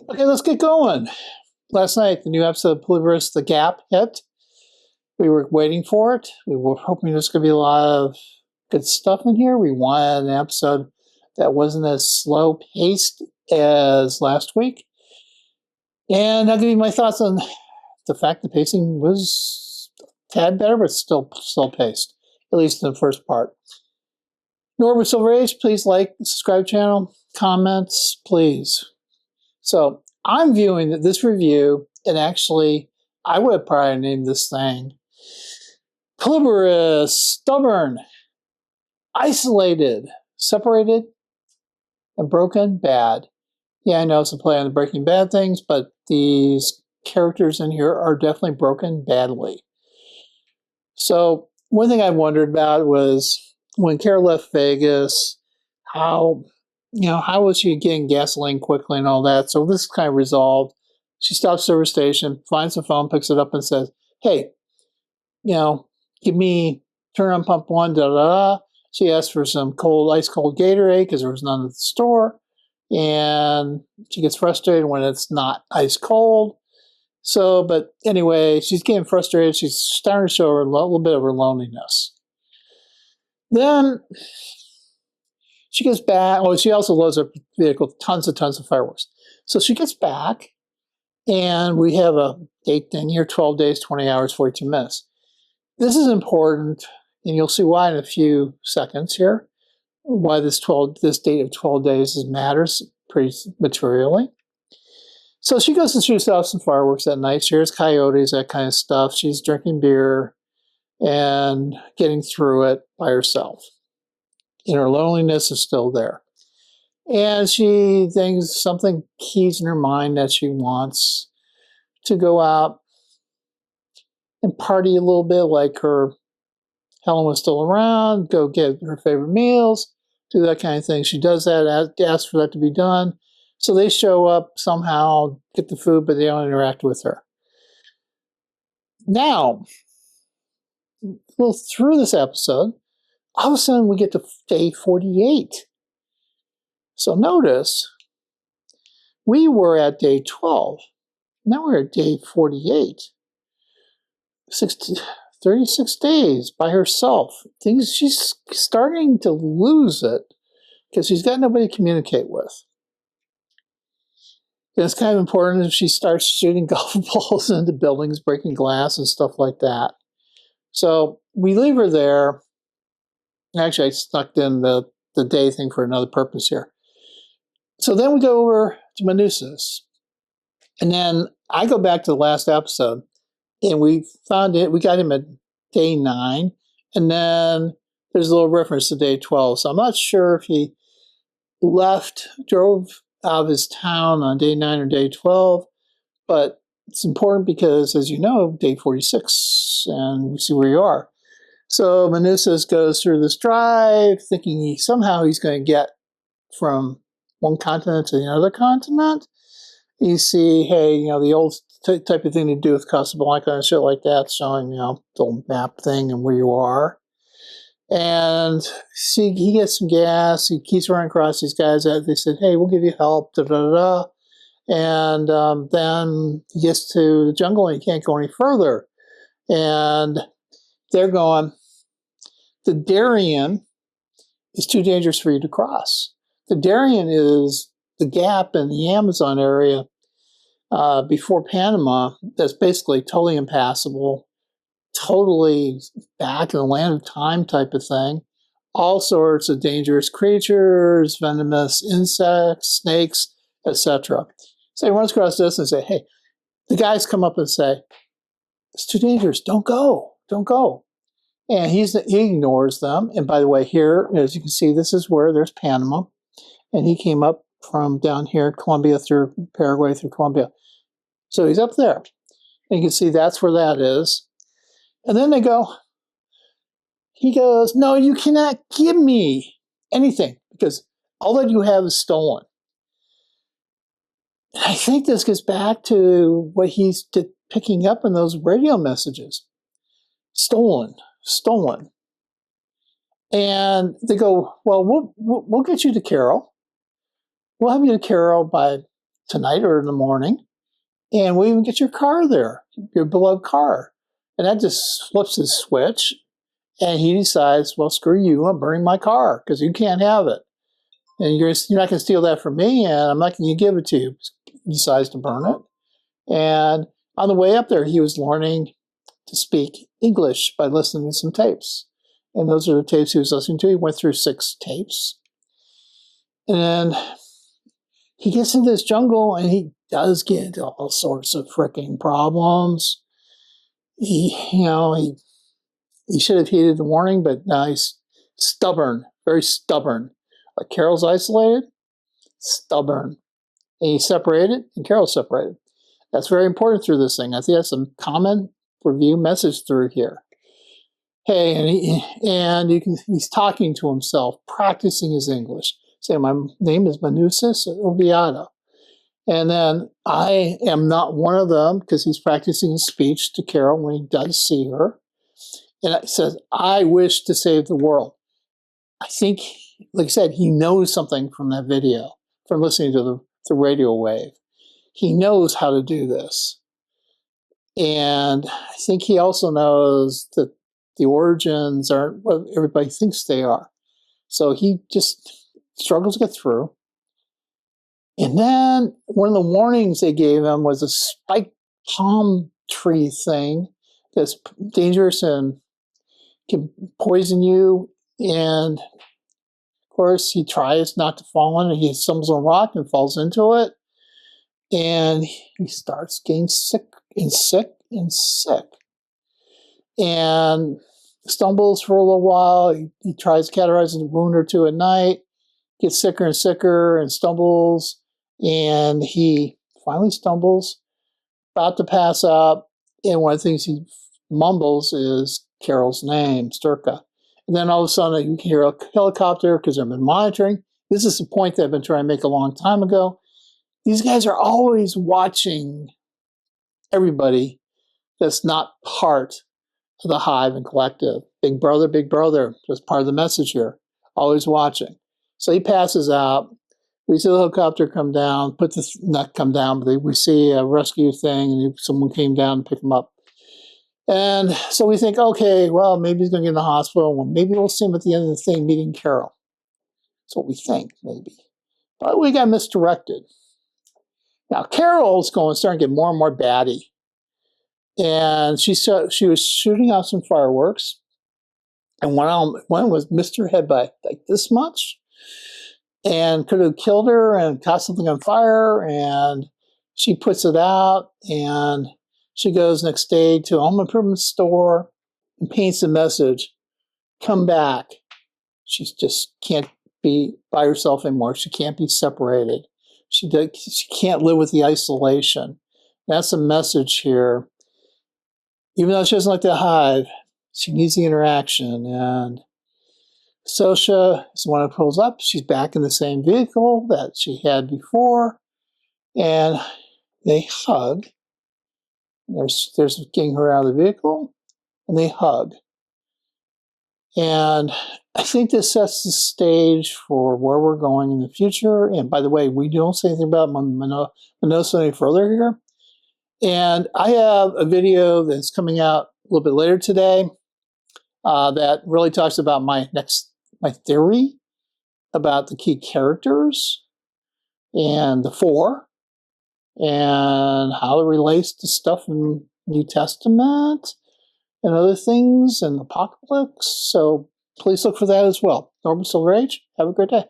Okay, let's get going. Last night, the new episode of Pluribus, The Gap, hit. We were waiting for it. We were hoping there's going to be a lot of good stuff in here. We wanted an episode that wasn't as slow paced as last week. And I'll give you my thoughts on the fact the pacing was a tad better, but still slow paced, at least in the first part. Norbert Silver Age, please like, subscribe channel, comments, please. So I'm viewing this review, and actually, I would have probably named this thing Pluribus, stubborn, isolated, separated, and broken, bad. Yeah, I know it's a play on the Breaking Bad things, but these characters in here are definitely broken badly. So one thing I wondered about was when Carol left Vegas, how was she getting gasoline quickly and all that? So this is kind of resolved. She stops at the service station, finds the phone, picks it up, and says, "Hey, give me turn on pump one, da da da." She asked for some ice cold Gatorade because there was none at the store, and she gets frustrated when it's not ice cold. So, but anyway, she's getting frustrated. She's starting to show her a little bit of her loneliness. Then she gets back. Oh, she also loads her vehicle tons of fireworks. So she gets back, and we have a date thing here: 12 days, 20 hours, 42 minutes. This is important, and you'll see why in a few seconds here. Why this date of 12 days matters pretty materially. So she goes to shoot off some fireworks that night. She hears coyotes, that kind of stuff. She's drinking beer and getting through it by herself. And her loneliness is still there. And she thinks something keys in her mind that she wants to go out and party a little bit, like Helen was still around, go get her favorite meals, do that kind of thing. She does that, asks for that to be done. So they show up somehow, get the food, but they don't interact with her. Now, well, through this episode, all of a sudden we get to day 48. So notice, we were at day 12. Now we're at day 48. 36 days by herself. She's starting to lose it because she's got nobody to communicate with. And it's kind of important if she starts shooting golf balls into buildings, breaking glass and stuff like that. So we leave her there. Actually, I snuck in the day thing for another purpose here. So then we go over to Manousos. And then I go back to the last episode, and we found it. We got him at day 9. And then there's a little reference to day 12. So I'm not sure if he drove out of his town on day 9 or day 12, but it's important because, as you know, day 46, and we see where you are. So Manousos goes through this drive, thinking somehow he's going to get from one continent to the other continent. You see, hey, the old type of thing to do with Casablanca and shit like that, showing, the old map thing and where you are. And he gets some gas. He keeps running across these guys. They said, hey, we'll give you help, da da da. And then he gets to the jungle and he can't go any further. And they're going, the Darien is too dangerous for you to cross. The Darien is the gap in the Amazon area before Panama that's basically totally impassable, totally back in the land of time type of thing. All sorts of dangerous creatures, venomous insects, snakes, etc. So he runs across this and say, hey, the guys come up and say, it's too dangerous. Don't go. Don't go. And he ignores them. And by the way, here, as you can see, this is where there's Panama. And he came up from down here, Colombia through Paraguay through Colombia. So he's up there. And you can see that's where that is. And then he goes, no, you cannot give me anything because all that you have is stolen. And I think this gets back to what he's picking up in those radio messages. Stolen. And they go, well, we'll get you to Carol. We'll have you to Carol by tonight or in the morning, and we'll even get your car there, your beloved car. And that just flips his switch, and he decides, well, screw you, I'm burning my car because you can't have it. And you're not going to steal that from me, and I'm not going to give it to you. He decides to burn it. And on the way up there, he was learning to speak English by listening to some tapes. And those are the tapes he was listening to. He went through 6 tapes. And he gets into this jungle, and he does get into all sorts of freaking problems. He should have heeded the warning, but now he's stubborn, very stubborn. Like Carol's isolated, stubborn. And he's separated, and Carol's separated. That's very important through this thing. I think that's a common review message through here. Hey, he's talking to himself, practicing his English. Say, my name is Manousos Oviado. And then I am not one of them, because he's practicing his speech to Carol when he does see her. And it says, I wish to save the world. I think, like I said, he knows something from that video, from listening to the radio wave. He knows how to do this. And I think he also knows that the origins aren't what everybody thinks they are. So he just struggles to get through. And then one of the warnings they gave him was a spiked palm tree thing that's dangerous and can poison you. And of course, he tries not to fall in it. He stumbles on a rock and falls into it. And he starts getting sick and sick and sick. And stumbles for a little while. He tries cauterizing a wound or two at night, gets sicker and sicker and stumbles. And he finally stumbles, about to pass out. And one of the things he mumbles is Carol's name, Sturka. And then all of a sudden you can hear a helicopter because they've been monitoring. This is the point that I've been trying to make a long time ago. These guys are always watching everybody that's not part of the hive and collective. Big brother, just part of the message here. Always watching. So he passes out. We see the helicopter come down, not come down, but we see a rescue thing, and someone came down and picked him up. And so we think, okay, well, maybe he's going to get in the hospital. Well, maybe we'll see him at the end of the thing meeting Carol. That's what we think, maybe. But we got misdirected. Now, Carol's starting to get more and more batty. And she was shooting off some fireworks. And one was missed her head by like this much. And could have killed her and caught something on fire. And she puts it out. And she goes next day to a home improvement store and paints a message. Come back. She just can't be by herself anymore. She can't be separated. She can't live with the isolation. That's a message here. Even though she doesn't like the hive, she needs the interaction. And Sosha is the one who pulls up. She's back in the same vehicle that she had before. And they hug. There's getting her out of the vehicle. And they hug. And I think this sets the stage for where we're going in the future. And by the way, we don't say anything about Manousos any further here. And I have a video that's coming out a little bit later today that really talks about my theory about the key characters and the 4 and how it relates to stuff in New Testament and other things and Apocalypse. So please look for that as well. Norman Silver Age, have a great day.